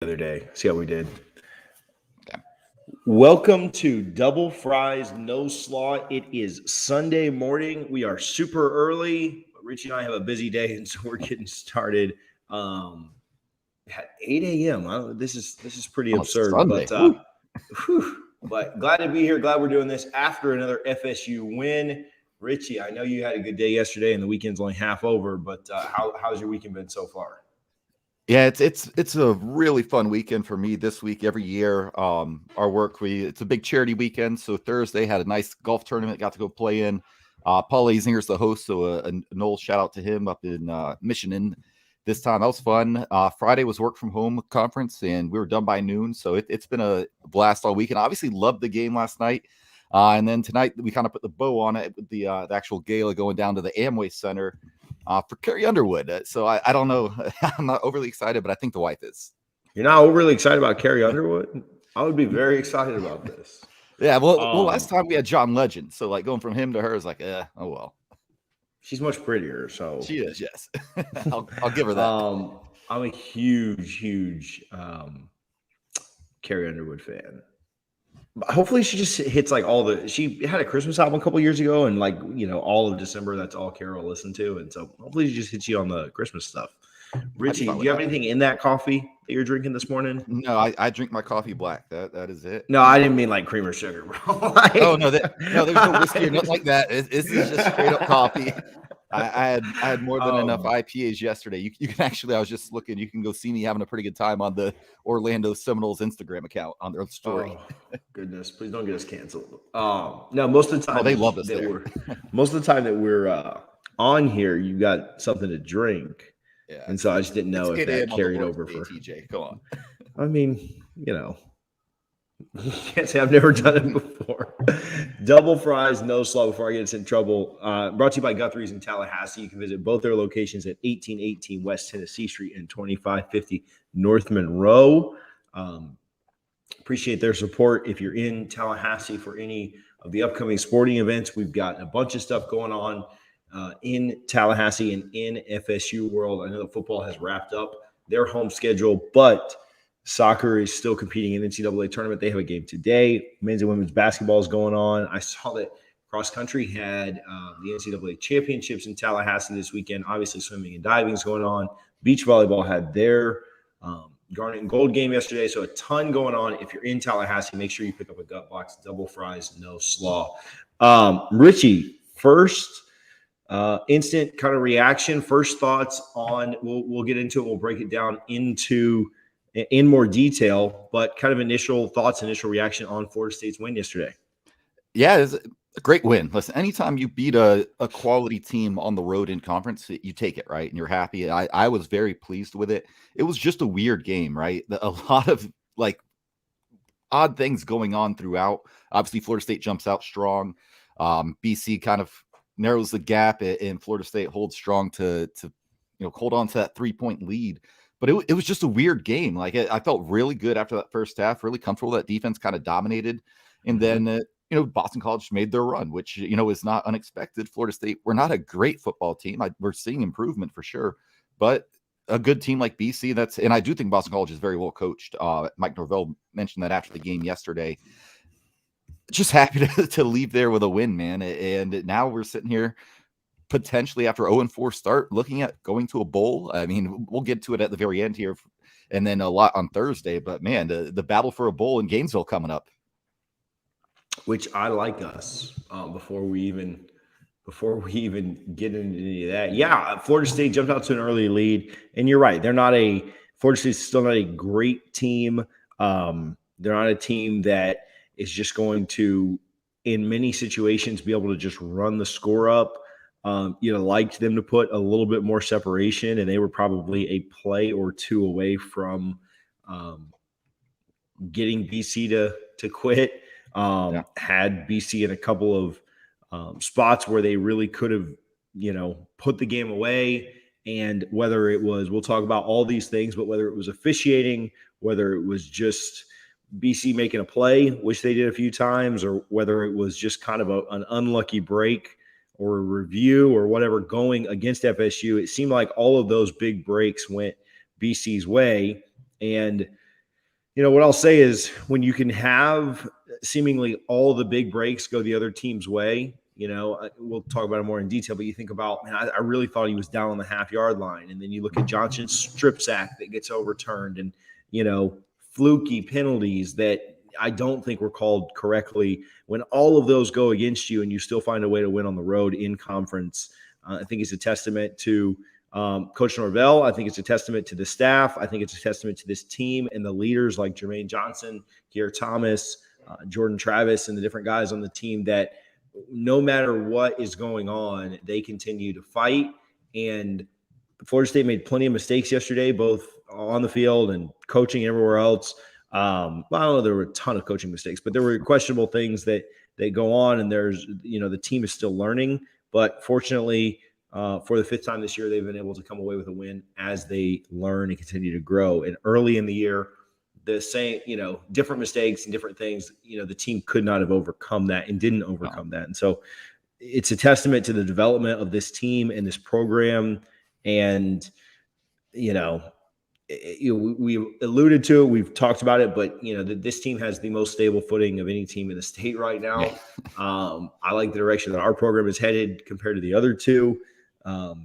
other day. See how we did. Okay. Welcome to Double Fries No Slaw. It is Sunday morning. We are super early. Richie and I have a busy day, and so we're getting started at 8 a.m. This is pretty On a absurd, Sunday. Woo. but glad to be here. Glad we're doing this after another FSU win. Richie, I know you had a good day yesterday, and the weekend's only half over. But how's your weekend been so far? Yeah, it's a really fun weekend for me this week. Every year, our work it's a big charity weekend. So Thursday had a nice golf tournament. Got to go play in. Paul Azinger's the host, so a Noles shout out to him up in Michigan. This time that was fun. Friday was work from home conference, and we were done by noon. So it's been a blast all weekend. Obviously, loved the game last night. And then tonight we kind of put the bow on it with the actual gala going down to the Amway Center for Carrie Underwood. So I don't know. I'm not overly excited, but I think the wife is. You're not overly excited about Carrie Underwood? I would be very excited about this. Yeah, well, last time we had John Legend, so like going from him to her is like, oh well. She's much prettier, so She is, yes. I'll give her that. I'm a huge Carrie Underwood fan. Hopefully she just hits like she had a Christmas album a couple years ago, and like all of December, that's all Carol listened to, and so hopefully she just hits you on the Christmas stuff. Richie, do you have anything in that coffee that you're drinking this morning? No, I drink my coffee black. That is it. No, I didn't mean like cream or sugar, bro. Oh no, there's no whiskey or nothing like that. This is just straight up coffee. I had more than enough IPAs yesterday. You can actually, I was just looking, you can go see me having a pretty good time on the Orlando Seminoles Instagram account on their story. Goodness, please don't get us canceled. No, most of the time they love us there. Most of the time that we're on here, you got something to drink. Yeah, and so I just didn't know if that carried over for TJ. Come on. I mean, you can't say I've never done it before. Double Fries No Slaw before I get us in trouble. Brought to you by Guthrie's in Tallahassee. You can visit both their locations at 1818 West Tennessee Street and 2550 North Monroe. Appreciate their support. If you're in Tallahassee for any of the upcoming sporting events, we've got a bunch of stuff going on in Tallahassee and in FSU world. I know that football has wrapped up their home schedule, but soccer is still competing in NCAA tournament. They have a game today. Men's and women's basketball is going on. I saw that cross country had the NCAA championships in Tallahassee this weekend. Obviously, swimming and diving is going on. Beach volleyball had their Garnet and Gold game yesterday. So a ton going on. If you're in Tallahassee, make sure you pick up a gut box. Double Fries No Slaw. Richie, first instant kind of reaction, first thoughts on, we'll get into it. We'll break it down in more detail, but kind of initial thoughts, initial reaction on Florida State's win yesterday. Yeah, it's a great win. Listen, anytime you beat a quality team on the road in conference, you take it, right? And you're happy. I was very pleased with it. It was just a weird game, right? A lot of like odd things going on throughout. Obviously, Florida State jumps out strong. BC kind of narrows the gap, and Florida State holds strong to hold on to that 3-point lead. But it was just a weird game. Like I felt really good after that first half, really comfortable. That defense kind of dominated. And then, Boston College made their run, which, is not unexpected. Florida State, we're not a great football team. We're seeing improvement for sure. But a good team like BC, and I do think Boston College is very well coached. Mike Norvell mentioned that after the game yesterday. Just happy to leave there with a win, man. And now we're sitting here potentially after 0-4 start looking at going to a bowl. I mean, we'll get to it at the very end here and then a lot on Thursday, but man, the battle for a bowl in Gainesville coming up. Which I like us before we even get into any of that. Yeah, Florida State jumped out to an early lead, and you're right. Florida State's still not a great team. They're not a team that is just going to, in many situations, be able to just run the score up. Liked them to put a little bit more separation, and they were probably a play or two away from getting BC to quit. Had BC in a couple of spots where they really could have, put the game away. And whether it was, we'll talk about all these things, but whether it was officiating, whether it was just BC making a play, which they did a few times, or whether it was just kind of an unlucky break or a review or whatever going against FSU, it seemed like all of those big breaks went BC's way. And What I'll say is when you can have seemingly all the big breaks go the other team's way, we'll talk about it more in detail, but you think about, man, I really thought he was down on the half-yard line. And then you look at Johnson's strip sack that gets overturned and, fluky penalties that I don't think were called correctly. When all of those go against you and you still find a way to win on the road in conference, I think it's a testament to Coach Norvell. I think it's a testament to the staff. I think it's a testament to this team and the leaders like Jermaine Johnson, Kier Thomas, Jordan Travis, and the different guys on the team that no matter what is going on, they continue to fight. And Florida State made plenty of mistakes yesterday, both on the field and coaching everywhere else. I don't know, there were a ton of coaching mistakes, but there were questionable things that go on, and there's, the team is still learning. But fortunately, for the fifth time this year, they've been able to come away with a win as they learn and continue to grow. And early in the year, the same, different mistakes and different things, the team could not have overcome that and didn't overcome that. And so it's a testament to the development of this team and this program. And, we alluded to it, we've talked about it, but, this team has the most stable footing of any team in the state right now. I like the direction that our program is headed compared to the other two. Like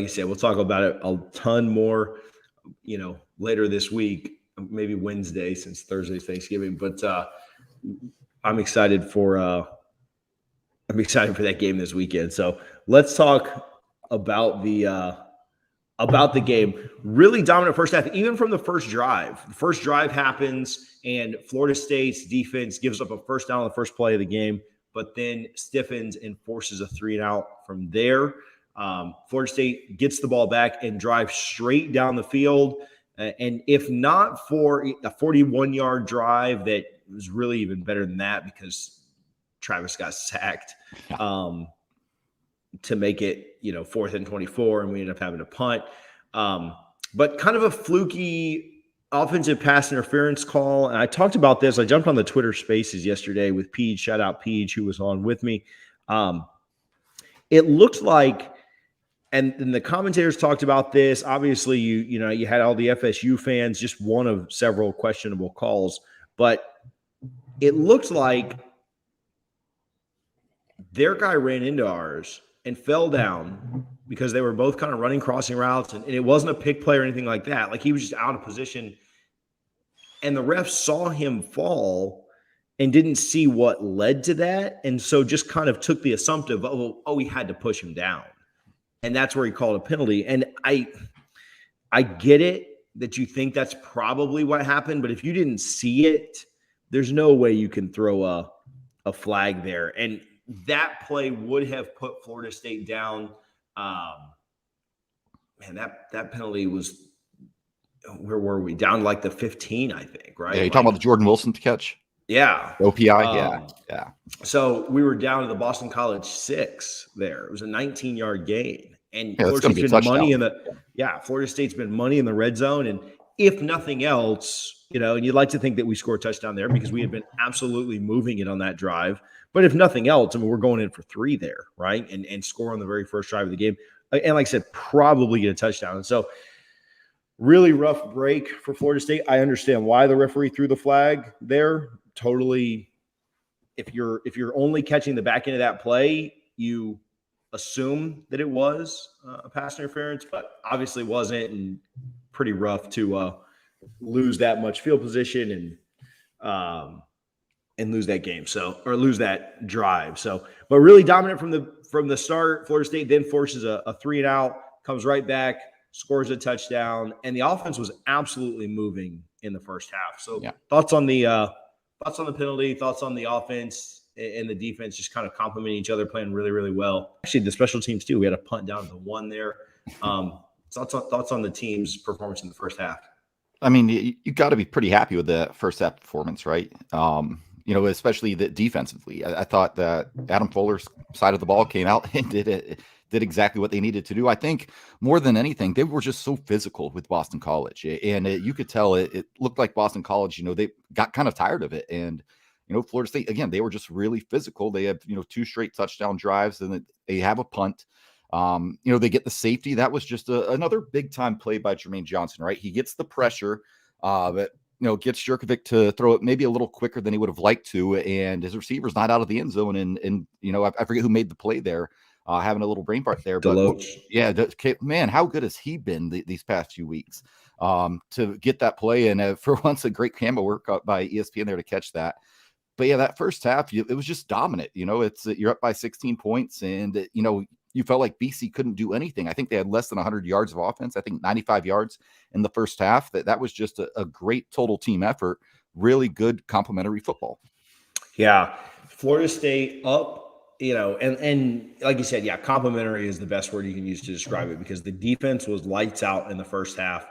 I said, we'll talk about it a ton more, later this week, maybe Wednesday, since Thursday's Thanksgiving. But I'm excited for that game this weekend. So let's talk about the game. Really dominant first half, even from the first drive. The first drive happens, and Florida State's defense gives up a first down on the first play of the game, but then stiffens and forces a 3-and-out from there. Florida State gets the ball back and drives straight down the field. And if not for a 41-yard drive that was really even better than that because Travis got sacked to make it, 4th and 24, and we ended up having to punt. But kind of a fluky offensive pass interference call. And I talked about this. I jumped on the Twitter Spaces yesterday with Peach. Shout out Peach, who was on with me. It looked like, and the commentators talked about this. Obviously, you had all the FSU fans, just one of several questionable calls. But it looked like their guy ran into ours and fell down because they were both kind of running crossing routes, and it wasn't a pick play or anything like that. Like, he was just out of position, and the ref saw him fall and didn't see what led to that, and so just kind of took the assumptive, he had to push him down, and that's where he called a penalty. And I get it that you think that's probably what happened, but if you didn't see it, there's no way you can throw a flag there. And that play would have put Florida State down. That penalty was, where were we? Down like the 15, I think, right? Yeah, you're talking about the Jordan Wilson catch? Yeah. OPI? Yeah. So we were down to the Boston College 6 there. It was a 19-yard gain. And Florida State's been money Florida State's been money in the red zone. And if nothing else, and you'd like to think that we score a touchdown there because we had been absolutely moving it on that drive. But if nothing else, we're going in for 3 there, right? And score on the very first drive of the game. And like I said, probably get a touchdown. And so really rough break for Florida State. I understand why the referee threw the flag there. Totally. If you're only catching the back end of that play, you assume that it was a pass interference, but obviously wasn't, and pretty rough to lose that much field position and lose that game. Or lose that drive. But really dominant from the start. Florida State then forces a 3-and-out, comes right back, scores a touchdown, and the offense was absolutely moving in the first half. So Thoughts on the penalty, thoughts on the offense and the defense just kind of complementing each other, playing really, really well. Actually, the special teams too. We had a punt down to the 1 there. Thoughts on the team's performance in the first half. I mean, you got to be pretty happy with the first half performance, right? Especially the defensively. I thought that Adam Fuller's side of the ball came out and did exactly what they needed to do. I think more than anything, they were just so physical with Boston College, and you could tell it looked like Boston College, they got kind of tired of it. And, Florida State, again, they were just really physical. They have, 2 straight touchdown drives, and they have a punt. They get the safety. That was just another big time play by Jermaine Johnson, right? He gets the pressure, but gets Jurkovic to throw it maybe a little quicker than he would have liked to, and his receiver's not out of the end zone. And I forget who made the play there, having a little brain fart there. But man, how good has he been these past few weeks? To get that play, and for once, a great camera work by ESPN there to catch that. But yeah, that first half, it was just dominant. You're up by 16 points, and you felt like BC couldn't do anything. I think they had less than 100 yards of offense. I think 95 yards in the first half. That was just a great total team effort. Really good complementary football. Yeah, Florida State up, and like you said, yeah, complimentary is the best word you can use to describe it, because the defense was lights out in the first half.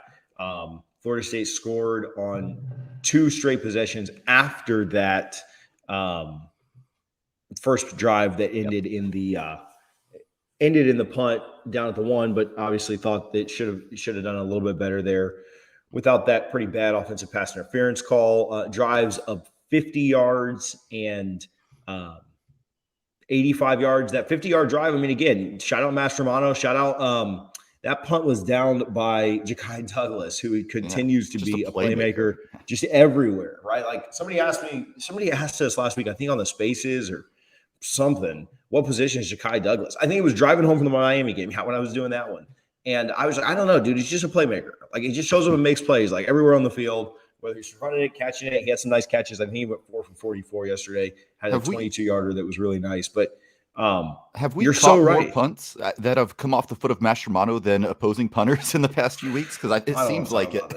Florida State scored on 2 straight possessions after that first drive that ended in the punt down at the 1, but obviously thought that should have done a little bit better there without that pretty bad offensive pass interference call. Drives of 50 yards and 85 yards. That 50-yard drive, I mean, again, shout out Mastromano, shout out that punt was downed by Ja'Kai Douglas, who continues to be a playmaker just everywhere, right? Like somebody asked us last week, I think on the Spaces or something, what position is Ja'Kai Douglas? I think he was driving home from the Miami game when I was doing that one. And I was like, I don't know, dude. He's just a playmaker. Like, he just shows up and makes plays, like, everywhere on the field, whether he's running it, catching it. He had some nice catches. I think he went 4 for 44 yesterday, had a 22-yarder that was really nice. But have we you're caught so more right. punts that have come off the foot of Mastromano than opposing punters in the past few weeks? Because it seems like it.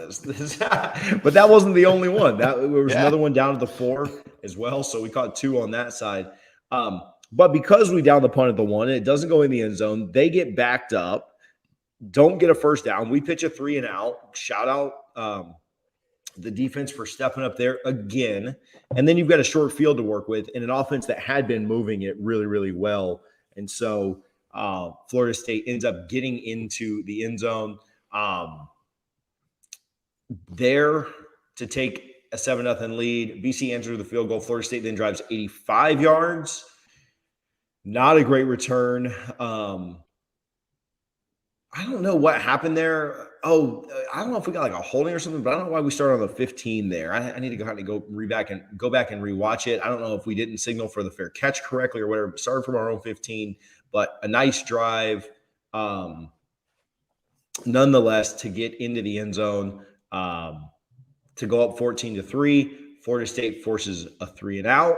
But that wasn't the only one. There was another one down at the 4 as well. So we caught 2 on that side. But because we downed the punt at the 1, and it doesn't go in the end zone, they get backed up, don't get a first down. We pitch a 3 and out. Shout out the defense for stepping up there again. And then you've got a short field to work with and an offense that had been moving it really, really well. And so Florida State ends up getting into the end zone there to take a 7-0 lead. BC answers the field goal. Florida State then drives 85 yards. Not a great return. I don't know what happened there. I don't know if we got like a holding or something, but I don't know why we started on the 15 there. I need to go back and rewatch it. I don't know if we didn't signal for the fair catch correctly or whatever. Started from our own 15, but a nice drive nonetheless to get into the end zone to go up 14-3. Florida State forces a 3 and out,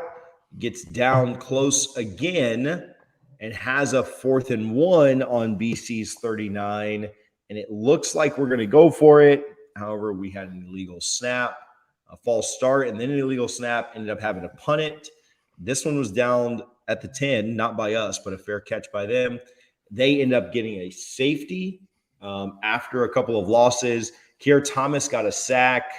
gets down close again, and has a 4th and 1 on BC's 39. And it looks like we're going to go for it. However, we had an illegal snap, a false start, and then an illegal snap, ended up having to punt it. This one was down at the 10, not by us, but a fair catch by them. They end up getting a safety after a couple of losses. Kier Thomas got a sack,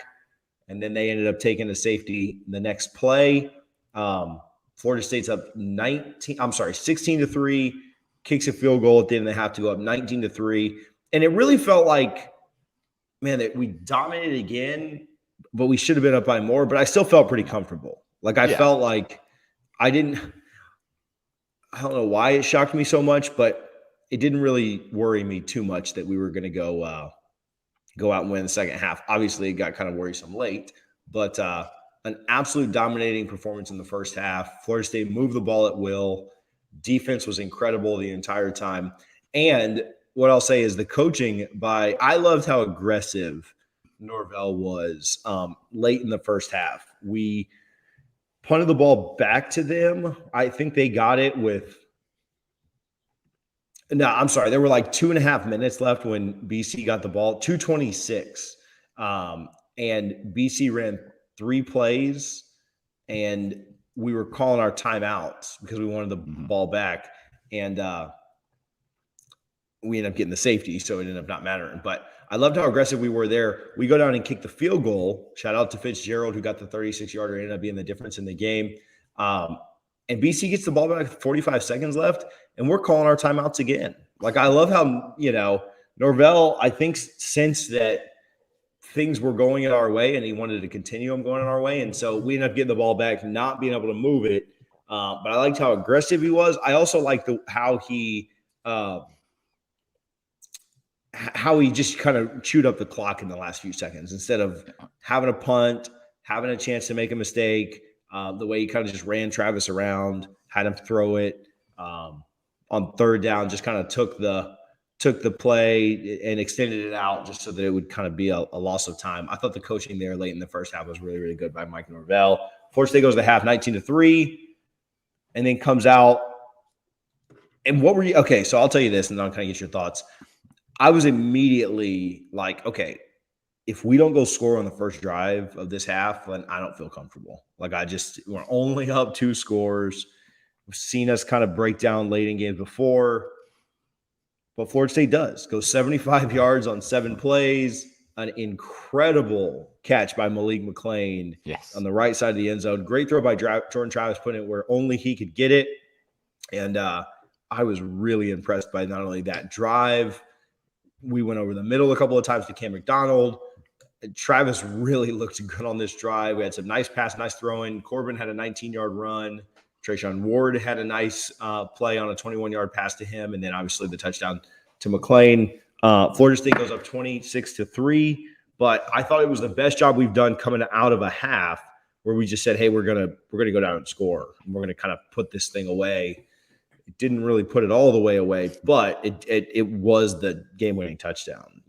and then they ended up taking a safety the next play. Florida State's up 16-3, kicks a field goal at the end. They have to go up 19-3. And it really felt like, man, that we dominated again, but we should have been up by more. But I still felt pretty comfortable. Like, I felt like I don't know why it shocked me so much, but it didn't really worry me too much that we were going to go out and win the second half. Obviously, it got kind of worrisome late, but an absolute dominating performance in the first half. Florida State moved the ball at will. Defense was incredible the entire time. And what I'll say is the coaching I loved how aggressive Norvell was late in the first half. We punted the ball back to them. I think they got it there were like 2.5 minutes left when BC got the ball, 2:26. And BC ran 3 plays, and we were calling our timeouts because we wanted the ball back. And we ended up getting the safety, so it ended up not mattering. But I loved how aggressive we were there. We go down and kick the field goal. Shout out to Fitzgerald, who got the 36-yarder, ended up being the difference in the game. And BC gets the ball back with 45 seconds left, and we're calling our timeouts again. Like, I love how, Norvell, I think, sensed that things were going in our way, and he wanted to continue them going in our way. And so we ended up getting the ball back, not being able to move it. But I liked how aggressive he was. I also liked how he how he just kind of chewed up the clock in the last few seconds instead of having a punt, having a chance to make a mistake. The way he kind of just ran Travis around, had him throw it on third down, just kind of took the play and extended it out just so that it would kind of be a loss of time. I thought the coaching there late in the first half was really, really good by Mike Norvell. Florida State goes to half 19-3 and then comes out. And what were you – okay, so I'll tell you this and then I'll kind of get your thoughts. I was immediately like, okay, if we don't go score on the first drive of this half, then I don't feel comfortable. Like we're only up 2 scores. We've seen us kind of break down late in games before. But Florida State does. Goes 75 yards on 7 plays. An incredible catch by Malik McClain on the right side of the end zone. Great throw by Jordan Travis, putting it where only he could get it. And I was really impressed by not only that drive. We went over the middle a couple of times to Cam McDonald. Travis really looked good on this drive. We had some nice pass, nice throwing. Corbin had a 19-yard run. Trayshawn Ward had a nice play on a 21-yard pass to him, and then obviously the touchdown to McClain. Florida State goes up 26-3, but I thought it was the best job we've done coming out of a half where we just said, hey, we're gonna go down and score. We're gonna kind of put this thing away. It didn't really put it all the way away, but it was the game-winning touchdown.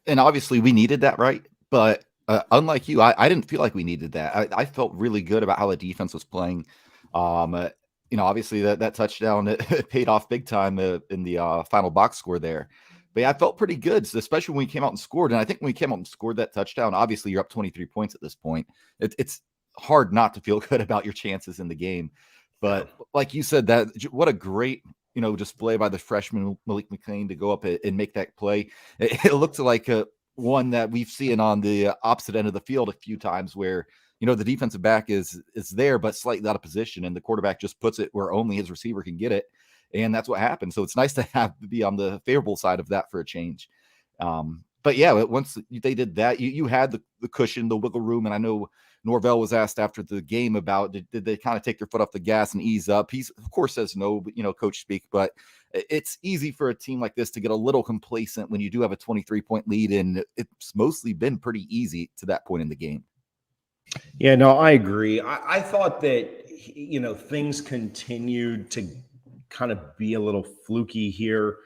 And obviously we needed that, right? But unlike you, I didn't feel like we needed that. I felt really good about how the defense was playing. Obviously that touchdown it paid off big time in the final box score there. But yeah, I felt pretty good, especially when we came out and scored. And I think when we came out and scored that touchdown, obviously you're up 23 points at this point. It's hard not to feel good about your chances in the game. But like you said, that what a great display by the freshman Malik McClain to go up and make that play. It looked like one that we've seen on the opposite end of the field a few times where the defensive back is there, but slightly out of position, and the quarterback just puts it where only his receiver can get it. And that's what happened. So it's nice to be on the favorable side of that for a change. But yeah, once they did that, you had the cushion, the wiggle room. And I know Norvell was asked after the game about, did they kind of take their foot off the gas and ease up? He's of course says no, but coach speak, but it's easy for a team like this to get a little complacent when you do have a 23-point lead. And it's mostly been pretty easy to that point in the game. Yeah, no, I agree. I thought that, things continued to kind of be a little fluky here.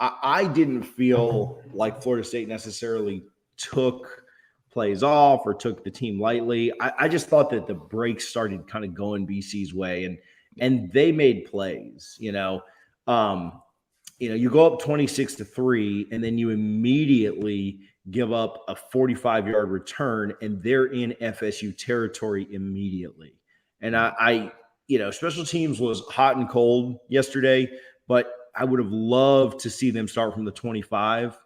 I didn't feel like Florida State necessarily took plays off or took the team lightly. I just thought that the breaks started kind of going BC's way, and they made plays. You go up 26-3, and then you immediately give up a 45-yard return, and they're in FSU territory immediately. And I special teams was hot and cold yesterday, but I would have loved to see them start from the 25.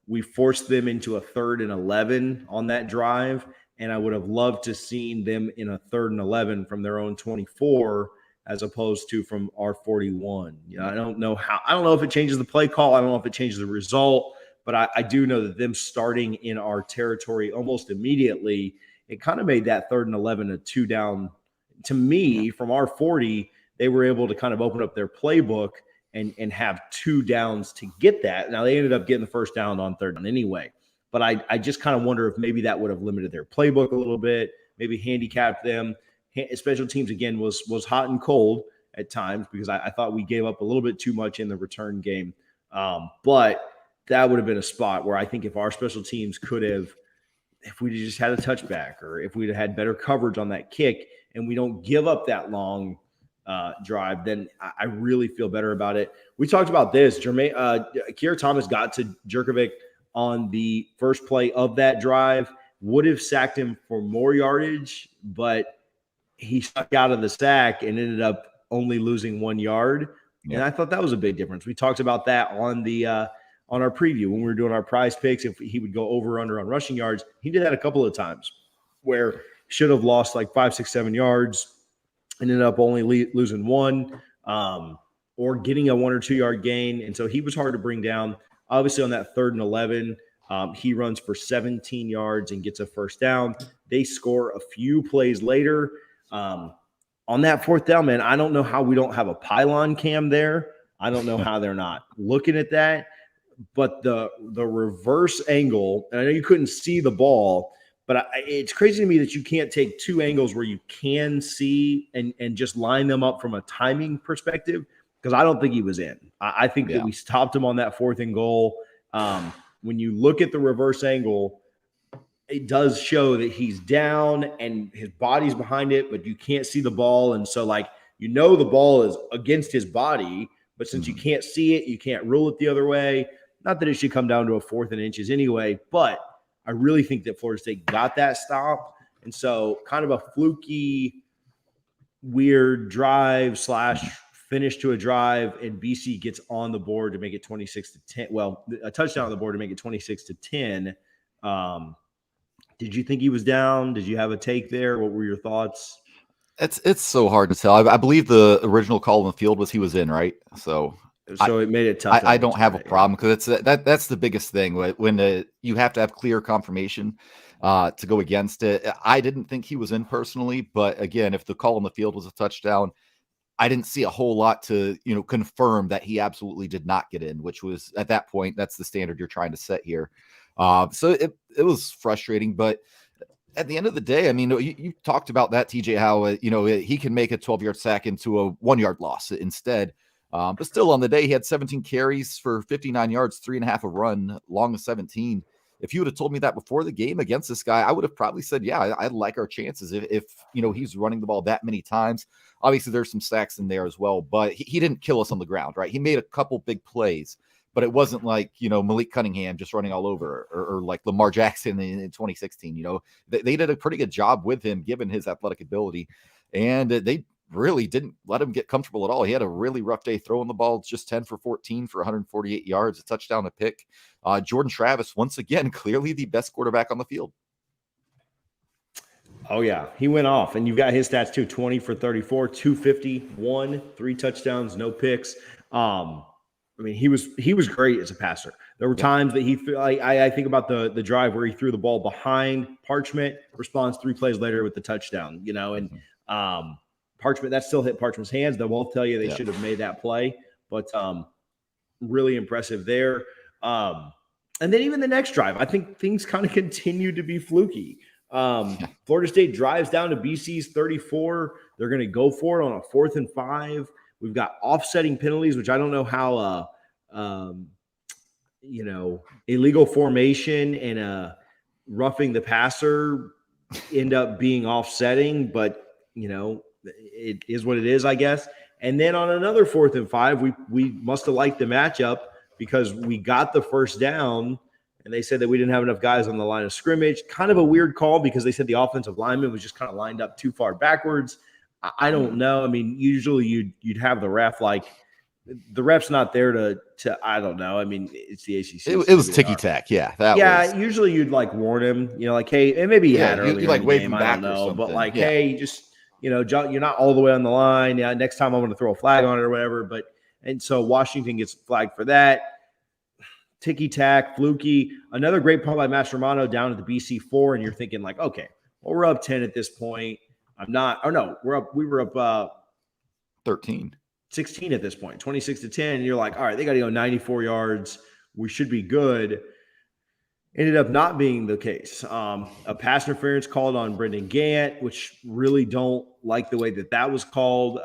We forced them into a 3rd and 11 on that drive, and I would have loved to seen them in a 3rd and 11 from their own 24 as opposed to from our 41. I don't know if it changes the play call. I don't know if it changes the result, but I do know that them starting in our territory almost immediately, it kind of made that 3rd and 11 a 2 down. To me, from our 40, they were able to kind of open up their playbook and have 2 downs to get that. Now, they ended up getting the first down on 3rd down anyway, but I just kind of wonder if maybe that would have limited their playbook a little bit, maybe handicapped them. Special teams, again, was hot and cold at times because I thought we gave up a little bit too much in the return game. But that would have been a spot where I think if our special teams could have, if we just had a touchback or if we'd had better coverage on that kick and we don't give up that long drive, then I really feel better about it. We talked about this. Kier Thomas got to Jerkovic on the first play of that drive, would have sacked him for more yardage, but he stuck out of the sack and ended up only losing 1 yard. Yeah. And I thought that was a big difference. We talked about that on the on our preview when we were doing our prize picks. If he would go over or under on rushing yards, he did that a couple of times where should have lost like 5, 6, 7 yards, ended up only losing 1 or getting a 1 or 2 yard gain. And so he was hard to bring down. Obviously on that 3rd and 11, he runs for 17 yards and gets a first down. They score a few plays later. On that 4th down, man, I don't know how we don't have a pylon cam there. I don't know how they're not looking at that. But the reverse angle, and I know you couldn't see the ball, but it's crazy to me that you can't take two angles where you can see and just line them up from a timing perspective, because I don't think he was in. I think that we stopped him on that 4th and goal. When you look at the reverse angle, it does show that he's down and his body's behind it, but you can't see the ball. And so, like, the ball is against his body, but since you can't see it, you can't rule it the other way. Not that it should come down to a 4th and inches anyway, but I really think that Florida State got that stop. And so kind of a fluky, weird drive / finish to a drive, and BC gets on the board to make it 26-10. Well, a touchdown on the board to make it 26-10. Did you think he was down? Did you have a take there? What were your thoughts? It's so hard to tell. I believe the original call on the field was he was in, right? So it made it tough. I don't have a problem, because that's the biggest thing when you have to have clear confirmation to go against it. I didn't think he was in personally, but again, if the call on the field was a touchdown, I didn't see a whole lot to confirm that he absolutely did not get in, which was, at that point, that's the standard you're trying to set here. So it was frustrating, but at the end of the day, I mean, you talked about that, TJ, how he can make a 12-yard sack into a 1-yard loss instead. But still, on the day, he had 17 carries for 59 yards, 3.5 a run, long of 17. If you would have told me that before the game against this guy, I would have probably said, yeah, I like our chances if he's running the ball that many times. Obviously, there's some sacks in there as well, but he didn't kill us on the ground, right? He made a couple big plays, but it wasn't like, Malik Cunningham just running all over, or like Lamar Jackson in 2016. They did a pretty good job with him, given his athletic ability, and they really didn't let him get comfortable at all. He had a really rough day throwing the ball, just 10 for 14 for 148 yards, a touchdown, a pick. Jordan Travis, once again, clearly the best quarterback on the field. Oh, yeah. He went off, and you've got his stats too: 20 for 34, 251, 3 touchdowns, no picks. I mean, he was great as a passer. There were times that I think about the drive where he threw the ball behind Parchment, responds 3 plays later with the touchdown, and Parchment, that still hit Parchment's hands. They won't tell you they should have made that play, but really impressive there. And then even the next drive, I think things kind of continue to be fluky. Florida State drives down to BC's 34. They're going to go for it on a 4th and 5. We've got offsetting penalties, which I don't know how, illegal formation and roughing the passer end up being offsetting, but, it is what it is, I guess. And then on another 4th and 5, we must have liked the matchup because we got the first down, and they said that we didn't have enough guys on the line of scrimmage. Kind of a weird call because they said the offensive lineman was just kind of lined up too far backwards. I don't know. I mean, usually you'd have the ref, like, the ref's not there to I don't know. I mean, it's the ACC. It was ticky-tack. Yeah. Usually you'd like warn him, like, hey, and maybe he had earlier you like in the wave game, him I back don't know, or but like, yeah. hey, just, John, you're not all the way on the line. Yeah, next time I'm going to throw a flag on it or whatever. And so Washington gets flagged for that. Ticky-tack, fluky. Another great punt by Mastromanno down at the BC 4, and you're thinking like, okay, well, we're up 10 at this point. We were up 13. 16 at this point, 26-10. And you're like, all right, they got to go 94 yards. We should be good. Ended up not being the case. A pass interference called on Brendan Gant, which really don't like the way that was called.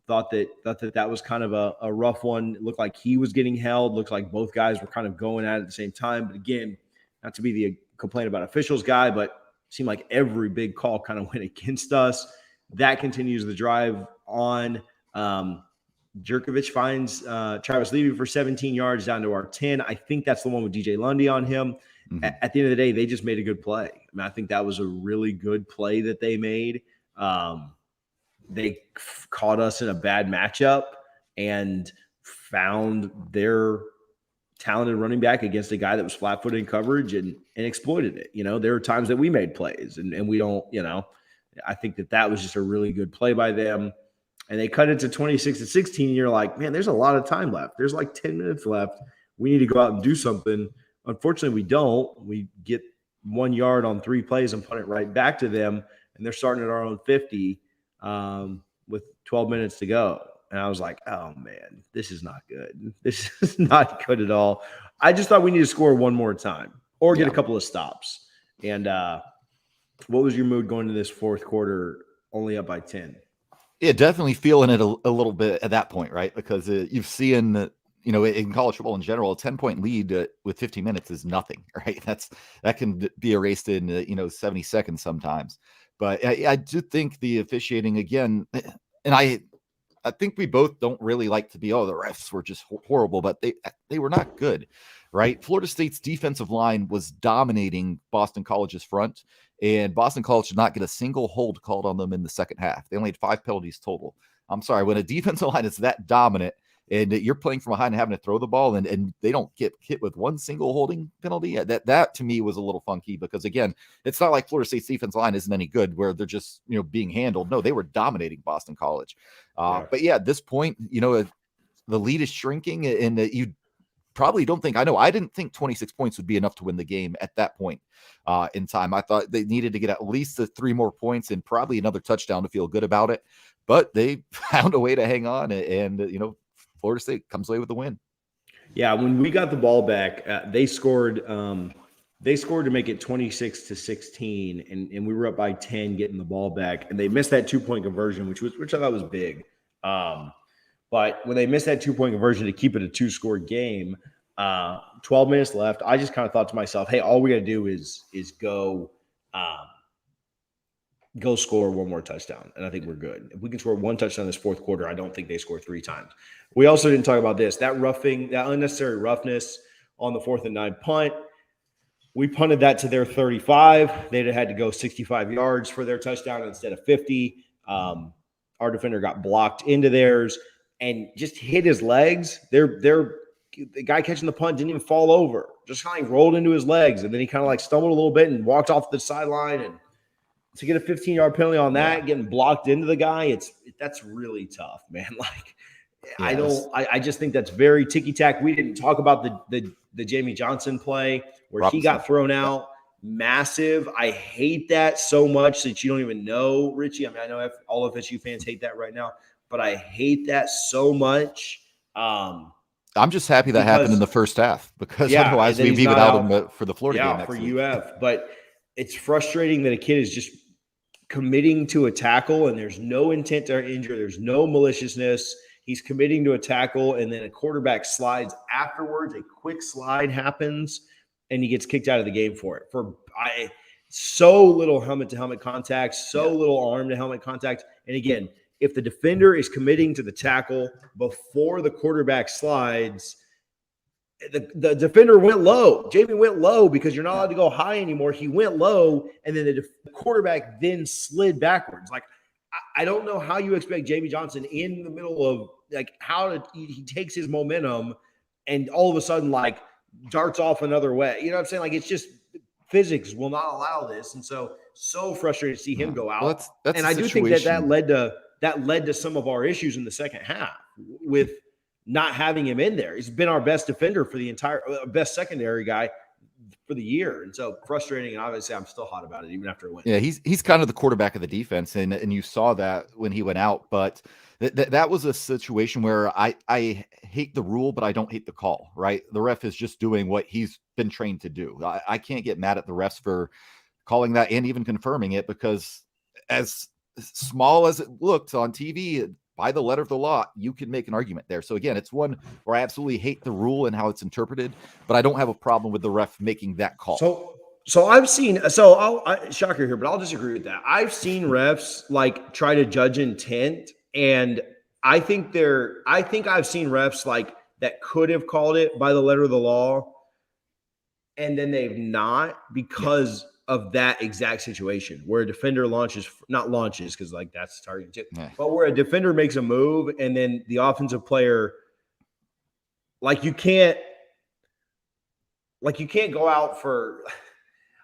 Thought that was kind of a rough one. It looked like he was getting held. Looked like both guys were kind of going at it at the same time. But again, not to be the complaint about officials guy, but it seemed like every big call kind of went against us. That continues the drive on. Jerkovich finds Travis Levy for 17 yards down to our 10. I think that's the one with DJ Lundy on him. Mm-hmm. At the end of the day, they just made a good play. I mean, I think that was a really good play that they made. They caught us in a bad matchup and found their talented running back against a guy that was flat-footed in coverage and exploited it. There were times that we made plays and we don't, I think that was just a really good play by them. And they cut it to 26-16. And you're like, man, there's a lot of time left. There's like 10 minutes left. We need to go out and do something. Unfortunately, we don't. We get 1 yard on 3 plays and punt it right back to them. And they're starting at our own 50 with 12 minutes to go. And I was like, oh, man, this is not good. This is not good at all. I just thought we need to score one more time or get a couple of stops. And what was your mood going into this fourth quarter only up by 10? Yeah, definitely feeling it a little bit at that point, right? Because you've seen, in college football in general, a 10-point lead with 15 minutes is nothing, right? That can be erased in 70 seconds sometimes. But I do think the officiating again, and I think we both don't really like to be, the refs were just horrible, but they were not good, right? Florida State's defensive line was dominating Boston College's front, and Boston College did not get a single hold called on them in the second half. They only had 5 penalties total. I'm sorry, when a defensive line is that dominant and you're playing from behind and having to throw the ball and they don't get hit with one single holding penalty, that to me was a little funky because, again, it's not like Florida State's defense line isn't any good where they're just, being handled. No, they were dominating Boston College. But yeah, at this point, the lead is shrinking and you probably don't think, I didn't think 26 points would be enough to win the game at that point in time. I thought they needed to get at least 3 more points and probably another touchdown to feel good about it. But they found a way to hang on and, Florida State comes away with the win. Yeah, when we got the ball back, they scored. They scored to make it 26-16, and we were up by 10 getting the ball back, and they missed that 2-point conversion, which I thought was big. But when they missed that 2-point conversion to keep it a 2-score game, 12 minutes left, I just kind of thought to myself, hey, all we got to do is go score one more touchdown, and I think we're good. If we can score one touchdown this fourth quarter, I don't think they score 3 times. We also didn't talk about this. That unnecessary roughness on the 4th and 9 punt, we punted that to their 35. They'd have had to go 65 yards for their touchdown instead of 50. Our defender got blocked into theirs and just hit his legs. The guy catching the punt didn't even fall over. Just kind of rolled into his legs, and then he kind of like stumbled a little bit and walked off the sideline. And to get a 15-yard penalty on that, getting blocked into the guy, that's really tough, man. Like, yes. I just think that's very ticky-tack. We didn't talk about the Jamie Johnson play where Robinson. He got thrown out. Massive. I hate that so much that you don't even know, Richie. I mean, I know all of FSU fans hate that right now, but I hate that so much. I'm just happy that happened in the first half because otherwise we'd be without him for the Florida game next week. UF. But it's frustrating that a kid is just committing to a tackle and there's no intent to injure. There's no maliciousness. He's committing to a tackle and then a quarterback slides afterwards. A quick slide happens and he gets kicked out of the game for it. So little helmet-to-helmet contact, little arm-to-helmet contact. And again, if the defender is committing to the tackle before the quarterback slides, the defender went low. Jamie went low because you're not allowed to go high anymore. He went low, and then the quarterback then slid backwards. Like, I don't know how you expect Jamie Johnson in the middle of, like, he takes his momentum and all of a sudden, like, darts off another way. You know what I'm saying? Like, it's just physics will not allow this. And so frustrated to see him go out. Well, that's and I do think that led to some of our issues in the second half with not having him in there. He's been our best defender for the entire best secondary guy for the year. And so frustrating. And obviously I'm still hot about it even after a win. Yeah. He's kind of the quarterback of the defense. And you saw that when he went out, but that was a situation where I hate the rule, but I don't hate the call, right? The ref is just doing what he's been trained to do. I can't get mad at the refs for calling that and even confirming it because as small as it looked on TV, by the letter of the law, you can make an argument there. So again, it's one where I absolutely hate the rule and how it's interpreted, but I don't have a problem with the ref making that call. So I've seen, shocker here, but I'll disagree with that. I've seen refs like try to judge intent, and I think I've seen refs like that could have called it by the letter of the law, and then they've not because of that exact situation where a defender not launches because like that's targeting too, but where a defender makes a move and then the offensive player, like you can't go out for,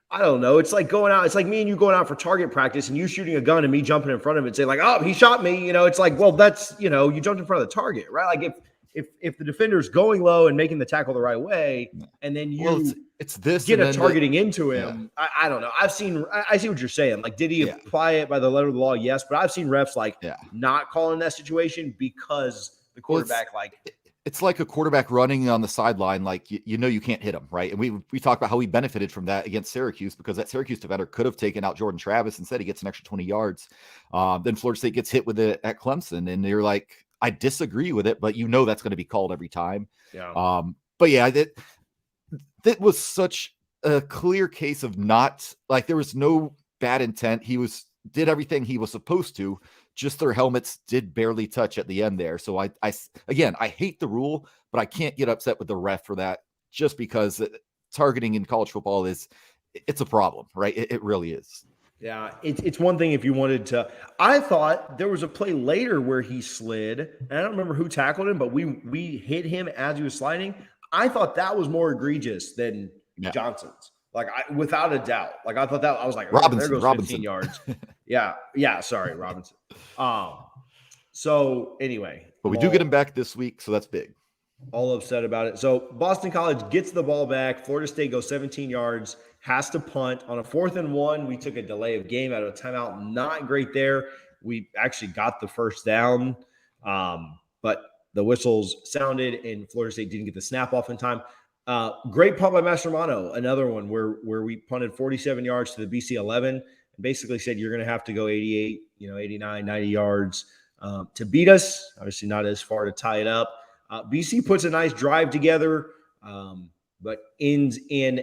I don't know. It's like going out. It's like me and you going out for target practice and you shooting a gun and me jumping in front of it and say like, oh, he shot me. You know, it's like, well, that's, you know, you jumped in front of the target, right? Like if the defender's going low and making the tackle the right way, and then you it's this get a targeting into him. I don't know. I see what you're saying. Like, did he apply it by the letter of the law? Yes, but I've seen refs not calling that situation because the quarterback it's like a quarterback running on the sideline, like you can't hit him, right? And we talked about how he benefited from that against Syracuse because that Syracuse defender could have taken out Jordan Travis. Instead, he gets an extra 20 yards. Then Florida State gets hit with it at Clemson, and you're like, I disagree with it, but that's going to be called every time. Yeah. But yeah, that was such a clear case of not like there was no bad intent. He did everything he was supposed to. Just their helmets did barely touch at the end there. So I hate the rule, but I can't get upset with the ref for that just because targeting in college football it's a problem, right? It really is. Yeah, it's one thing if you wanted to. I thought there was a play later where he slid, and I don't remember who tackled him, but we hit him as he was sliding. I thought that was more egregious than Johnson's. Like, without a doubt. Like, I thought that, I was like, there goes 15 yards. Yeah. Sorry, Robinson. So anyway. But we do get him back this week, so that's big. All upset about it. So Boston College gets the ball back. Florida State goes 17 yards, has to punt. On a 4th and 1, we took a delay of game out of a timeout. Not great there. We actually got the first down, but the whistles sounded, and Florida State didn't get the snap off in time. Great punt by Mastromanno, another one where we punted 47 yards to the BC 11 and basically said you're going to have to go 88, 89, 90 yards to beat us. Obviously not as far to tie it up. BC puts a nice drive together, but ends again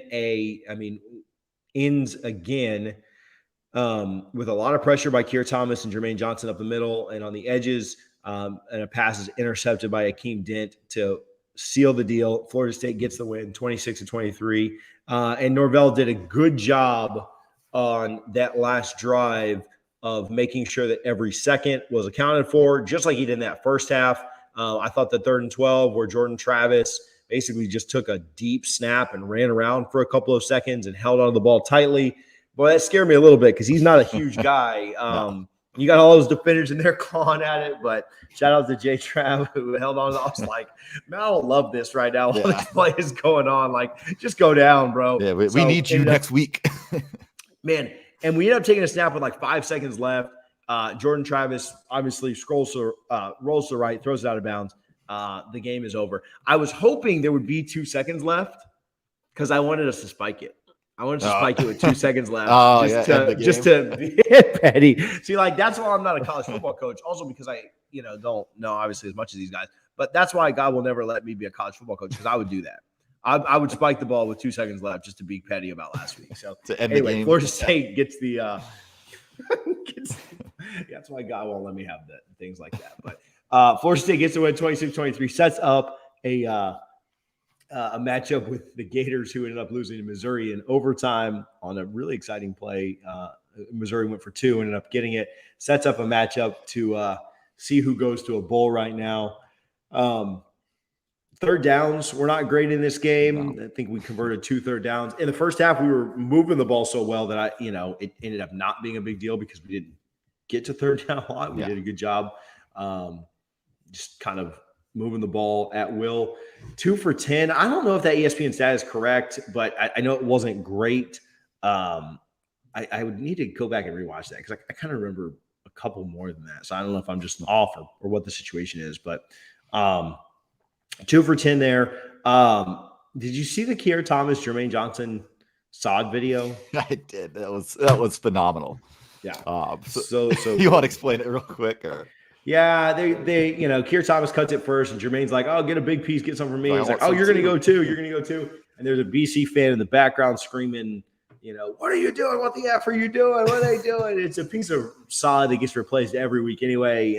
with a lot of pressure by Keir Thomas and Jermaine Johnson up the middle and on the edges, and a pass is intercepted by Akeem Dent to seal the deal. Florida State gets the win, 26-23. And Norvell did a good job on that last drive of making sure that every second was accounted for, just like he did in that first half. I thought the 3rd and 12 where Jordan Travis basically just took a deep snap and ran around for a couple of seconds and held onto the ball tightly. Boy, that scared me a little bit because he's not a huge guy. You got all those defenders in there clawing at it, but shout out to Jay Trav who held on. I was like, man, I don't love this right now. All this play is going on. Like, just go down, bro. Yeah, we need you next week. Man, and we ended up taking a snap with like 5 seconds left. Jordan Travis obviously rolls to the right, throws it out of bounds. The game is over. I was hoping there would be 2 seconds left because I wanted us to spike it. I wanted to spike it with 2 seconds left. Just to be petty. See, like, that's why I'm not a college football coach. Also because I, don't know obviously as much as these guys. But that's why God will never let me be a college football coach because I would do that. I would spike the ball with 2 seconds left just to be petty about last week. So anyway, Florida State gets the that's why God won't let me have things like that. But Florida State gets to win 26-23, sets up a matchup with the Gators, who ended up losing to Missouri in overtime on a really exciting play. Missouri went for 2, ended up getting it. Sets up a matchup to see who goes to a bowl right now. 3rd downs were not great in this game. I think we converted 2 third downs. In the first half, we were moving the ball so well that it ended up not being a big deal because we didn't get to 3rd down a lot. We did a good job just kind of moving the ball at will. 2 for 10. I don't know if that ESPN stat is correct, but I know it wasn't great. I would need to go back and rewatch that because I kind of remember a couple more than that. So I don't know if I'm just off or what the situation is, but 2 for 10 there. Did you see the Keir Thomas, Jermaine Johnson sod video? I did. That was phenomenal. Yeah. So you want to explain it real quick? Or? Yeah, they Keir Thomas cuts it first, and Jermaine's like, "Oh, get a big piece, get some for me." He's like, "Oh, you're gonna go too. You're gonna go too." And there's a BC fan in the background screaming, "What are you doing? What the F are you doing? What are they doing?" It's a piece of sod that gets replaced every week anyway.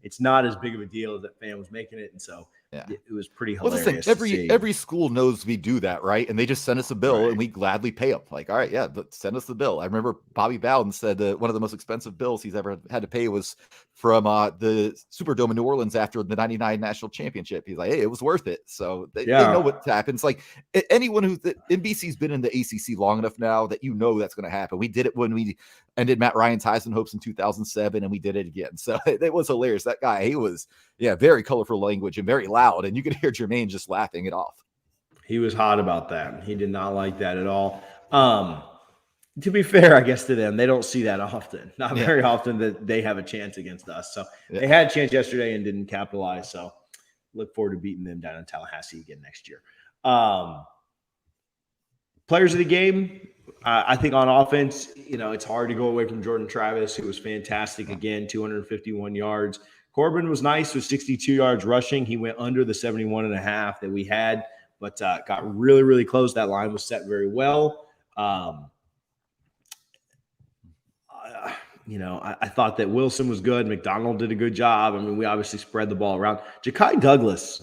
It's not as big of a deal as that fan was making it, and so it was pretty hilarious. Every school knows we do that, right? And they just send us a bill, and we gladly pay them. Like, all right, send us the bill. I remember Bobby Bowden said that one of the most expensive bills he's ever had to pay was from the Superdome in New Orleans after the '99 national championship. He's like, hey, it was worth it. So they know what happens. Like, anyone who's NBC's been in the ACC long enough now that that's going to happen. We did it when we ended Matt Ryan's Heisman hopes in 2007, and we did it again. So it was hilarious. That guy, he was Yeah, very colorful language and very loud. And you could hear Jermaine just laughing it off. He was hot about that. He did not like that at all. To be fair, I guess to them, they don't see that often. Not very often that they have a chance against us. So they had a chance yesterday and didn't capitalize. So look forward to beating them down in Tallahassee again next year. Players of the game, I think on offense, it's hard to go away from Jordan Travis, who was fantastic again, 251 yards. Corbin was nice with 62 yards rushing. He went under the 71.5 that we had, but got really, really close. That line was set very well. I thought that Wilson was good. McDonald did a good job. I mean, we obviously spread the ball around. Ja'Kai Douglas,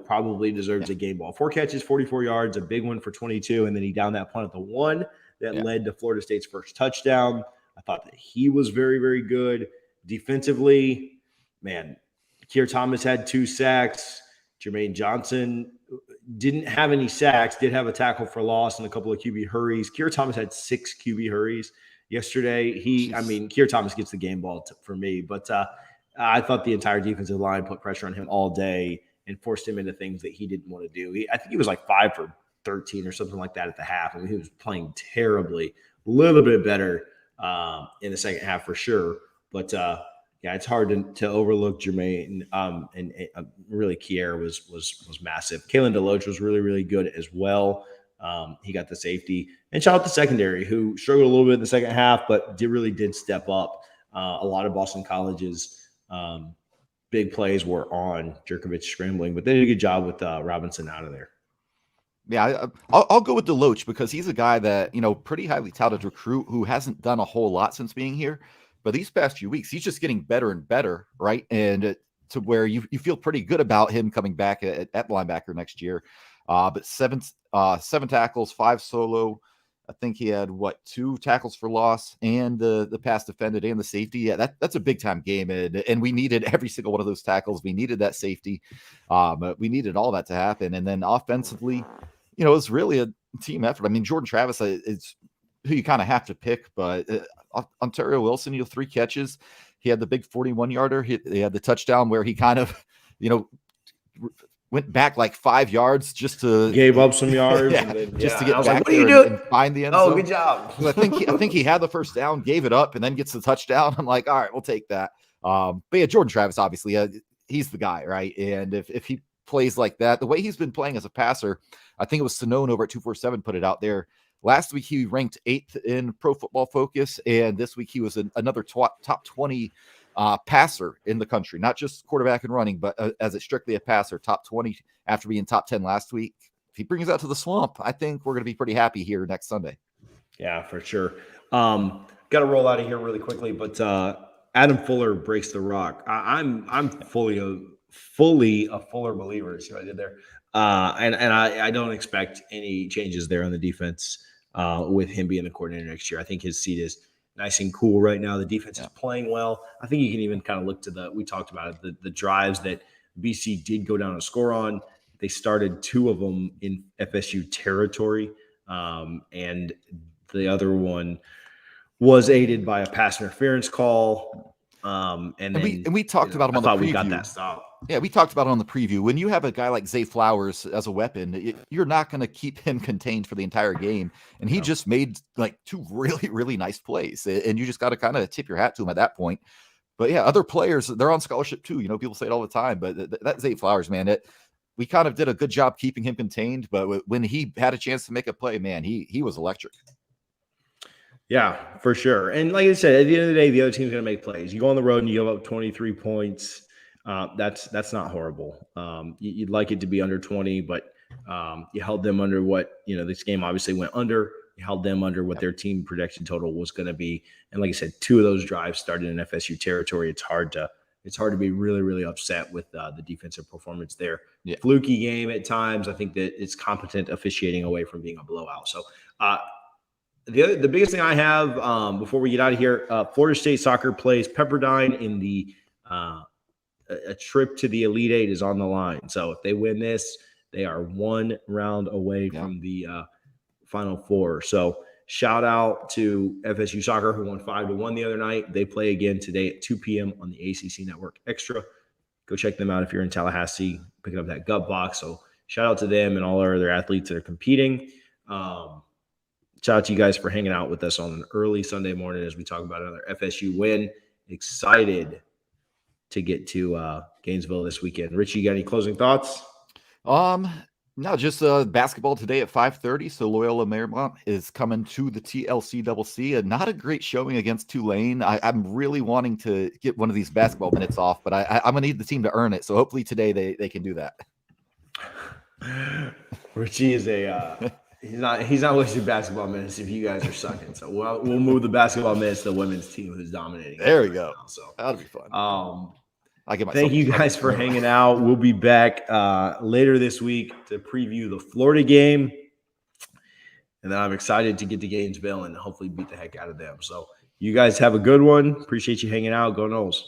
probably deserves a game ball. 4 catches, 44 yards, a big one for 22, and then he downed that punt at the 1 that led to Florida State's first touchdown. I thought that he was very, very good. Defensively, man, Keir Thomas had 2 sacks. Jermaine Johnson didn't have any sacks, did have a tackle for loss and a couple of QB hurries. Keir Thomas had 6 QB hurries yesterday. Keir Thomas gets the game ball for me, but I thought the entire defensive line put pressure on him all day and forced him into things that he didn't want to do. I think he was like 5 for 13 or something like that at the half. I mean, he was playing terribly. A little bit better in the second half for sure, but it's hard to overlook Jermaine. And really, Kier was massive. Kalen DeLoach was really, really good as well. He got the safety. And shout out the secondary, who struggled a little bit in the second half, but really did step up. A lot of Boston College's big plays were on Jerkovich scrambling, but they did a good job with Robinson out of there. Yeah, I'll go with DeLoach because he's a guy that, pretty highly touted recruit who hasn't done a whole lot since being here. But these past few weeks, he's just getting better and better, right? And to where you feel pretty good about him coming back at linebacker next year. But seven tackles, 5 solo. I think he had 2 tackles for loss and the pass defended and the safety. Yeah, that's a big time game. And we needed every single one of those tackles. We needed that safety. We needed all that to happen. And then offensively, it was really a team effort. I mean, Jordan Travis is who you kind of have to pick, but Ontario Wilson, 3 catches. He had the big 41-yarder. He had the touchdown where he kind of, went back like 5 yards just to gave up some yards, to get back there and find the end zone. Oh, good job. I think he had the first down, gave it up, and then gets the touchdown. I'm like, all right, we'll take that. But yeah, Jordan Travis, obviously, he's the guy, right? And if he plays like that, the way he's been playing as a passer, I think it was Sinone over at 247 put it out there. Last week, he ranked 8th in Pro Football Focus, and this week he was another top 20 passer in the country, not just quarterback and running, but as it's strictly a passer, top 20 after being top 10 last week. If he brings us out to the swamp, I think we're going to be pretty happy here next Sunday. Yeah, for sure. Got to roll out of here really quickly, but Adam Fuller breaks the rock. I'm fully a Fuller believer. See what I did there? And I don't expect any changes there on the defense with him being the coordinator next year. I think his seat is nice and cool right now. The defense is playing well. I think you can even kind of look to we talked about it, the drives that BC did go down and score on. They started 2 of them in FSU territory, and the other one was aided by a pass interference call. And we talked about him on the preview. We got that stop. Yeah, we talked about it on the preview. When you have a guy like Zay Flowers as a weapon, you're not going to keep him contained for the entire game. And he just made like 2 really, really nice plays. And you just got to kind of tip your hat to him at that point. But yeah, other players, they're on scholarship too. People say it all the time. But that Zay Flowers, man, we kind of did a good job keeping him contained. But when he had a chance to make a play, man, he was electric. Yeah, for sure. And like I said, at the end of the day, the other team's going to make plays. You go on the road and you give up 23 points. That's not horrible. You'd like it to be under 20, but you held them under what, this game obviously went under. You held them under what their team projection total was going to be. And like I said, 2 of those drives started in FSU territory. It's hard to be really, really upset with the defensive performance there. Yeah. Fluky game at times. I think that it's competent officiating away from being a blowout. So the biggest thing I have before we get out of here, Florida State soccer plays Pepperdine in the a trip to the Elite Eight is on the line. So if they win this, they are 1 round away from the Final Four. So shout out to FSU Soccer, who won 5-1 the other night. They play again today at 2 p.m. on the ACC Network Extra. Go check them out if you're in Tallahassee, picking up that gut box. So shout out to them and all our other athletes that are competing. Shout out to you guys for hanging out with us on an early Sunday morning as we talk about another FSU win. Excited to get to Gainesville this weekend. Richie, you got any closing thoughts? No, just basketball today at 5:30. So Loyola Marymount is coming to the TLCCC, and not a great showing against Tulane. I'm really wanting to get one of these basketball minutes off, but I'm gonna need the team to earn it. So hopefully today they can do that. Richie is he's not wasting basketball minutes if you guys are sucking. So we'll move the basketball minutes to the women's team who's dominating. There we go. Now, so that'll be fun. Thank you guys for hanging out. We'll be back later this week to preview the Florida game. And then I'm excited to get to Gainesville and hopefully beat the heck out of them. So you guys have a good one. Appreciate you hanging out. Go Noles.